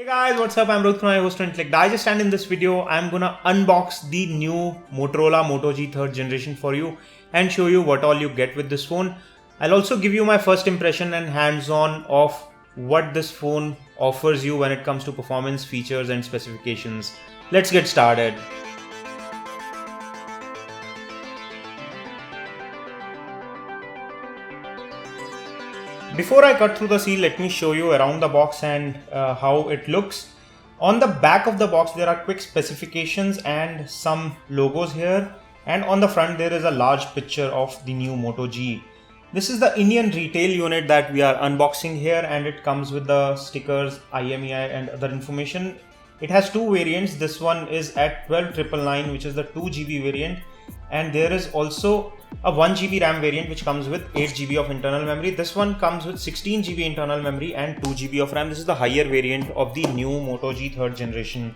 Hey guys, what's up? I'm Ruth from my host on Click Digest, and in this video, I'm gonna unbox the new Motorola Moto G 3rd generation for you and show you what all you get with this phone. I'll also give you my first impression and hands-on of what this phone offers you when it comes to performance, features, and specifications. Let's get started. Before I cut through the seal, let me show you around the box and how it looks. On the back of the box, there are quick specifications and some logos here. And on the front, there is a large picture of the new Moto G. This is the Indian retail unit that we are unboxing here, and it comes with the stickers, IMEI and other information. It has two variants. This one is at 12999, which is the 2GB variant. And there is also a 1GB RAM variant which comes with 8GB of internal memory. This one comes with 16GB internal memory and 2GB of RAM. This is the higher variant of the new Moto G 3rd generation.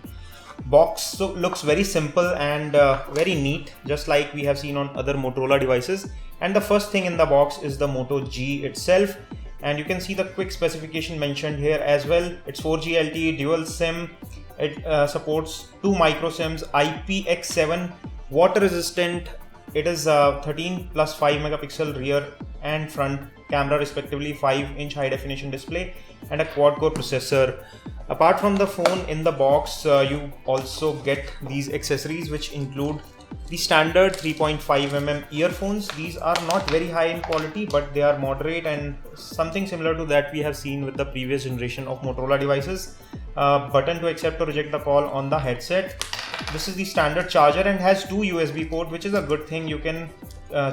Box looks very simple and very neat, just like we have seen on other Motorola devices. And the first thing in the box is the Moto G itself. And you can see the quick specification mentioned here as well. It's 4G LTE, dual SIM. It supports 2 micro SIMs, IPX7, water resistant. It is 13 plus 5 megapixel rear and front camera respectively, 5-inch high definition display and a quad core processor. Apart from the phone, in the box you also get these accessories which include the standard 3.5mm earphones. These are not very high in quality, but they are moderate and something similar to that we have seen with the previous generation of Motorola devices. Button to accept or reject the call on the headset. This is the standard charger and has 2 USB ports, which is a good thing. You can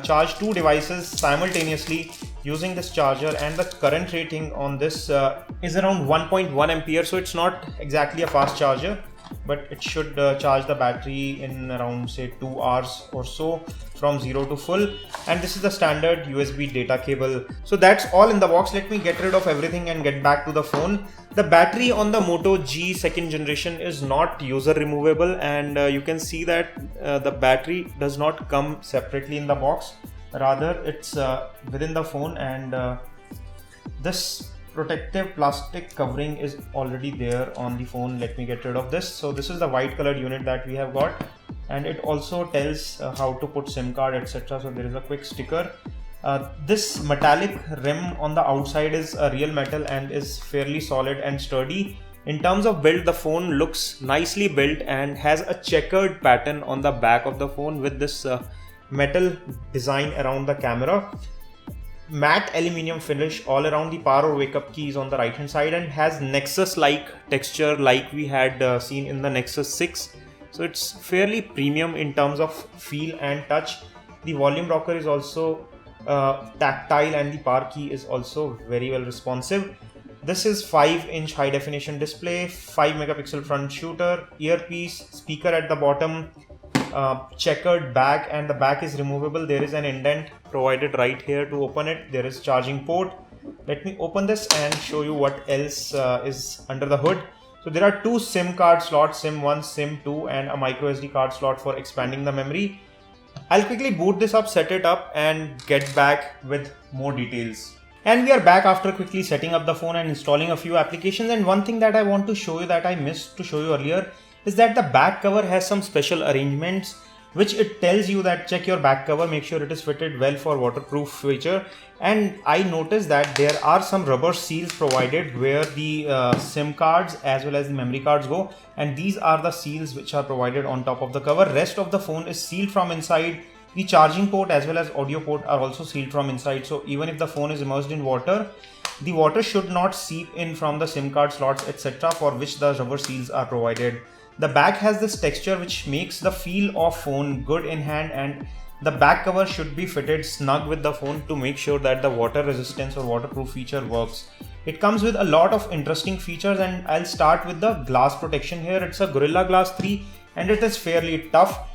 charge 2 devices simultaneously using this charger, and the current rating on this is around 1.1 ampere, so it's not exactly a fast charger, but it should charge the battery in around say 2 hours or so from 0 to full. And this is the standard USB data cable. So that's all in the box. Let me get rid of everything and get back to the phone. The battery on the Moto G 2nd generation is not user removable, and you can see that the battery does not come separately in the box. Rather, it's within the phone, and this protective plastic covering is already there on the phone. Let me get rid of this. So this is the white colored unit that we have got, and it also tells how to put SIM card, etc. So there is a quick sticker. This metallic rim on the outside is a real metal and is fairly solid and sturdy. In terms of build, the phone looks nicely built and has a checkered pattern on the back of the phone with this metal design around the camera. Matte aluminium finish all around the power or wake up keys on the right hand side, and has Nexus like texture like we had seen in the Nexus 6. So it's fairly premium in terms of feel and touch. The volume rocker is also tactile, and the power key is also very well responsive. This is 5-inch high definition display, 5 megapixel front shooter, earpiece, speaker at the bottom, checkered back, and the back is removable. There is an indent provided right here to open it. There is charging port. Let me open this and show you what else is under the hood. So there are 2 SIM card slots, SIM 1, SIM 2, and a micro SD card slot for expanding the memory. I'll quickly boot this up, set it up, and get back with more details. And we are back after quickly setting up the phone and installing a few applications. And one thing that I want to show you that I missed to show you earlier is that the back cover has some special arrangements which it tells you that check your back cover, make sure it is fitted well for waterproof feature. And I noticed that there are some rubber seals provided where the SIM cards as well as the memory cards go, and these are the seals which are provided on top of the cover. Rest of the phone is sealed from inside. The charging port as well as audio port are also sealed from inside, so even if the phone is immersed in water, the water should not seep in from the SIM card slots, etc., for which the rubber seals are provided. The back has this texture which makes the feel of phone good in hand, and the back cover should be fitted snug with the phone to make sure that the water resistance or waterproof feature works. It comes with a lot of interesting features, and I'll start with the glass protection here. It's a Gorilla Glass 3 and it is fairly tough.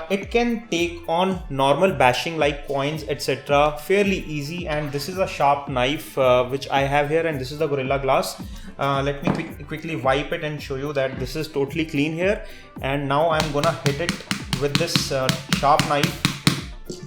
It can take on normal bashing like coins, etc. fairly easy, and this is a sharp knife which I have here, and this is the Gorilla Glass. Let me quickly wipe it and show you that this is totally clean here. And now I'm gonna hit it with this sharp knife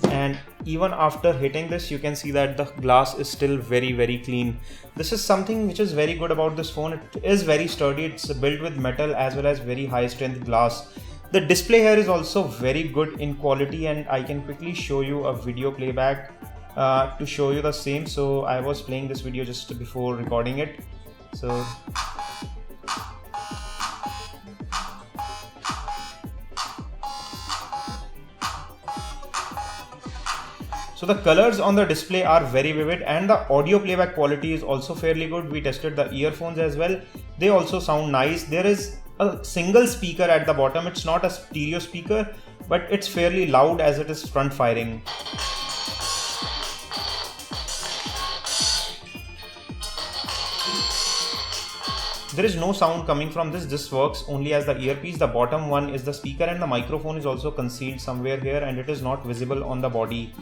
and even after hitting this you can see that the glass is still very clean. This is something which is very good about this phone. It is very sturdy, it's built with metal as well as very high strength glass. The display here is also very good in quality, and I can quickly show you a video playback to show you the same. So I was playing this video just before recording it. So the colors on the display are very vivid, and the audio playback quality is also fairly good. We tested the earphones as well. They also sound nice. There is a single speaker at the bottom. It's not a stereo speaker, but it's fairly loud as it is front firing. There is no sound coming from this. This works only as the earpiece. The bottom one is the speaker, and the microphone is also concealed somewhere here, and it is not visible on the body.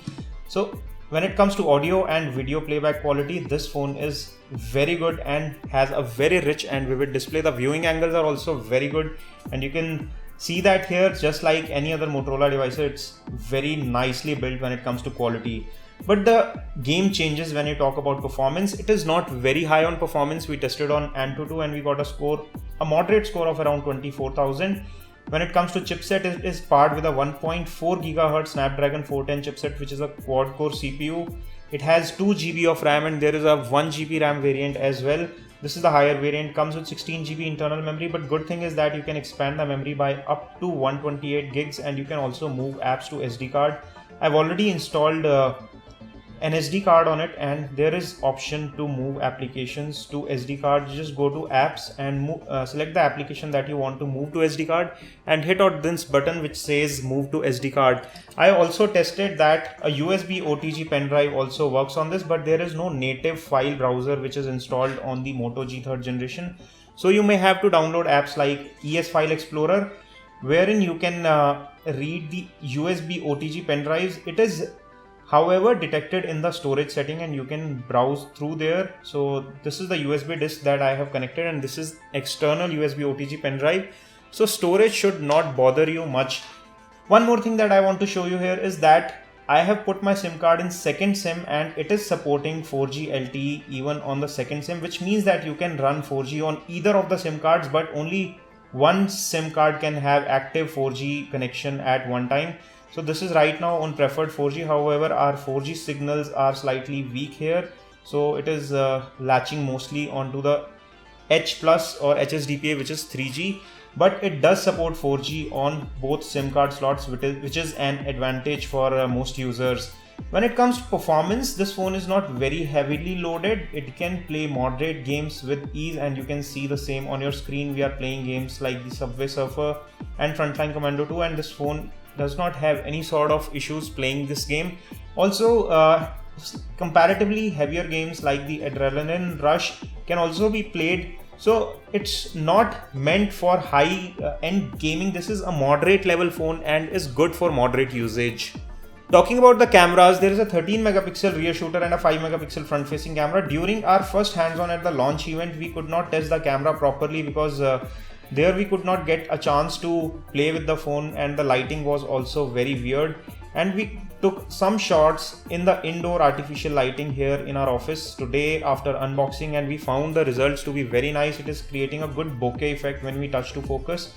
So when it comes to audio and video playback quality, this phone is very good and has a very rich and vivid display. The viewing angles are also very good, and you can see that here. Just like any other Motorola device, it's very nicely built when it comes to quality. But the game changes when you talk about performance. It is not very high on performance. We tested on Antutu and we got a moderate score of around 24,000. When it comes to chipset, it is paired with a 1.4 GHz Snapdragon 410 chipset, which is a quad-core CPU. It has 2 GB of RAM, and there is a 1 GB RAM variant as well. This is the higher variant, comes with 16 GB internal memory, but good thing is that you can expand the memory by up to 128 gigs, and you can also move apps to SD card. I've already installed an SD card on it, and there is option to move applications to SD card. You just go to apps and select the application that you want to move to SD card and hit on this button which says move to SD card. I also tested that a USB OTG pen drive also works on this, but there is no native file browser which is installed on the Moto G 3rd generation. So you may have to download apps like ES File Explorer, wherein you can read the USB OTG pen drives. It is however detected in the storage setting, and you can browse through there. So this is the USB disk that I have connected, and this is external USB OTG pen drive. So storage should not bother you much. One more thing that I want to show you here is that I have put my SIM card in second SIM, and it is supporting 4G LTE even on the second SIM, which means that you can run 4G on either of the SIM cards, but only one SIM card can have active 4G connection at one time. So this is right now on preferred 4G. However, our 4G signals are slightly weak here, so it is latching mostly onto the H+ or HSDPA, which is 3G, but it does support 4G on both SIM card slots, which is an advantage for most users. When it comes to performance, this phone is not very heavily loaded. It can play moderate games with ease, and you can see the same on your screen. We are playing games like the Subway Surfer and Frontline Commando 2, and this phone does not have any sort of issues playing this game. Also, comparatively heavier games like the Adrenaline Rush can also be played. So it's not meant for high end gaming. This is a moderate level phone and is good for moderate usage. Talking about the cameras, there is a 13 megapixel rear shooter and a 5 megapixel front facing camera. During our first hands-on at the launch event, we could not test the camera properly because there we could not get a chance to play with the phone, and the lighting was also very weird. And we took some shots in the indoor artificial lighting here in our office today after unboxing, and we found the results to be very nice. It is creating a good bokeh effect when we touch to focus,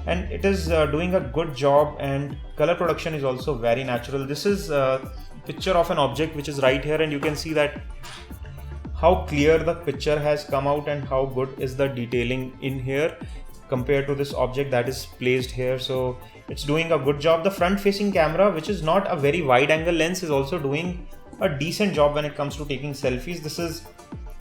and it is doing a good job, and color production is also very natural. This is a picture of an object which is right here, and you can see that how clear the picture has come out and how good is the detailing in here compared to this object that is placed here. So it's doing a good job. The front facing camera, which is not a very wide angle lens, is also doing a decent job when it comes to taking selfies. This is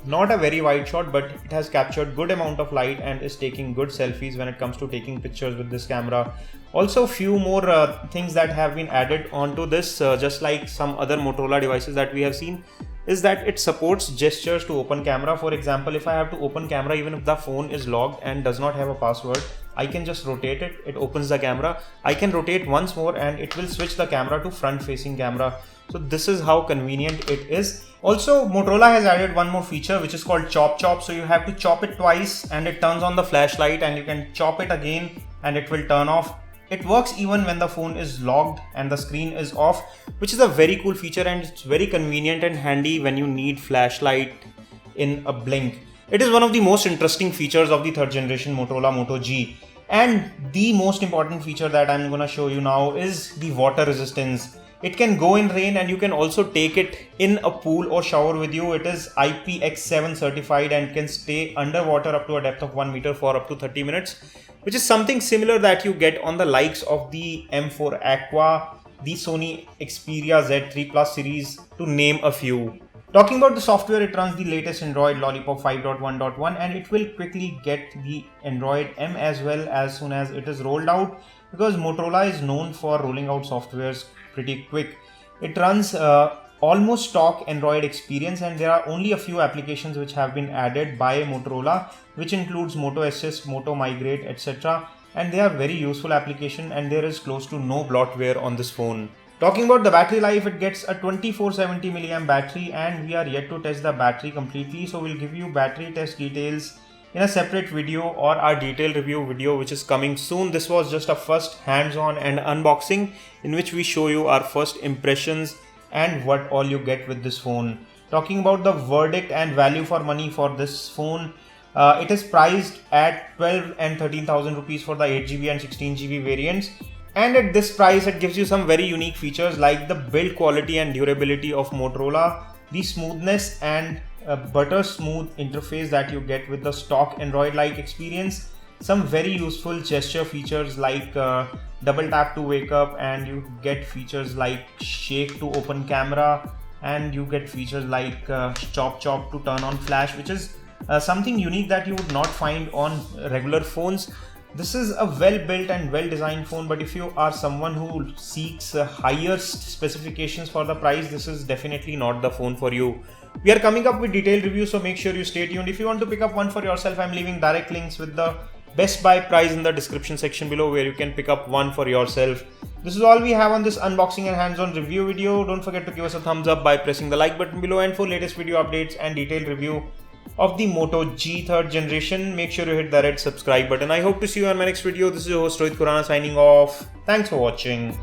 not a very wide shot, but it has captured good amount of light and is taking good selfies when it comes to taking pictures with this camera. Also, few more things that have been added onto this, just like some other Motorola devices that we have seen, is that it supports gestures to open camera. For example, if I have to open camera, even if the phone is locked and does not have a password, I can just rotate it. It opens the camera. I can rotate once more and it will switch the camera to front facing camera. So this is how convenient it is. Also, Motorola has added one more feature which is called Chop Chop. So you have to chop it twice and it turns on the flashlight, and you can chop it again and it will turn off. It works even when the phone is locked and the screen is off, which is a very cool feature, and it's very convenient and handy when you need flashlight in a blink. It is one of the most interesting features of the third generation Motorola Moto G. And the most important feature that I'm going to show you now is the water resistance. It can go in rain and you can also take it in a pool or shower with you. It is IPX7 certified and can stay underwater up to a depth of 1 meter for up to 30 minutes, which is something similar that you get on the likes of the M4 Aqua, the Sony Xperia Z3 Plus series, to name a few. Talking about the software, it runs the latest Android Lollipop 5.1.1 and it will quickly get the Android M as well as soon as it is rolled out, because Motorola is known for rolling out softwares pretty quick. It runs almost stock Android experience, and there are only a few applications which have been added by Motorola, which includes Moto Assist, Moto Migrate, etc. And they are very useful application, and there is close to no bloatware on this phone. Talking about the battery life, it gets a 2470 mAh battery, and we are yet to test the battery completely, so we'll give you battery test details in a separate video or our detailed review video, which is coming soon. This was just a first hands-on and unboxing in which we show you our first impressions and what all you get with this phone. Talking about the verdict and value for money for this phone, it is priced at 12 and 13,000 rupees for the 8GB and 16GB variants. And at this price, it gives you some very unique features like the build quality and durability of Motorola, the smoothness and butter smooth interface that you get with the stock Android-like experience, some very useful gesture features like double tap to wake up, and you get features like shake to open camera, and you get features like chop to turn on flash, which is something unique that you would not find on regular phones. This is a well-built and well-designed phone, but if you are someone who seeks highest specifications for the price, this is definitely not the phone for you. We are coming up with detailed reviews, so make sure you stay tuned. If you want to pick up one for yourself, I'm leaving direct links with the best buy price in the description section below, where you can pick up one for yourself. This is all we have on this unboxing and hands-on review video. Don't forget to give us a thumbs up by pressing the like button below, and for latest video updates and detailed review of the Moto G 3rd generation, make sure you hit the red subscribe button. I hope to see you on my next video. This is your host Rohit Khurana signing off. Thanks for watching.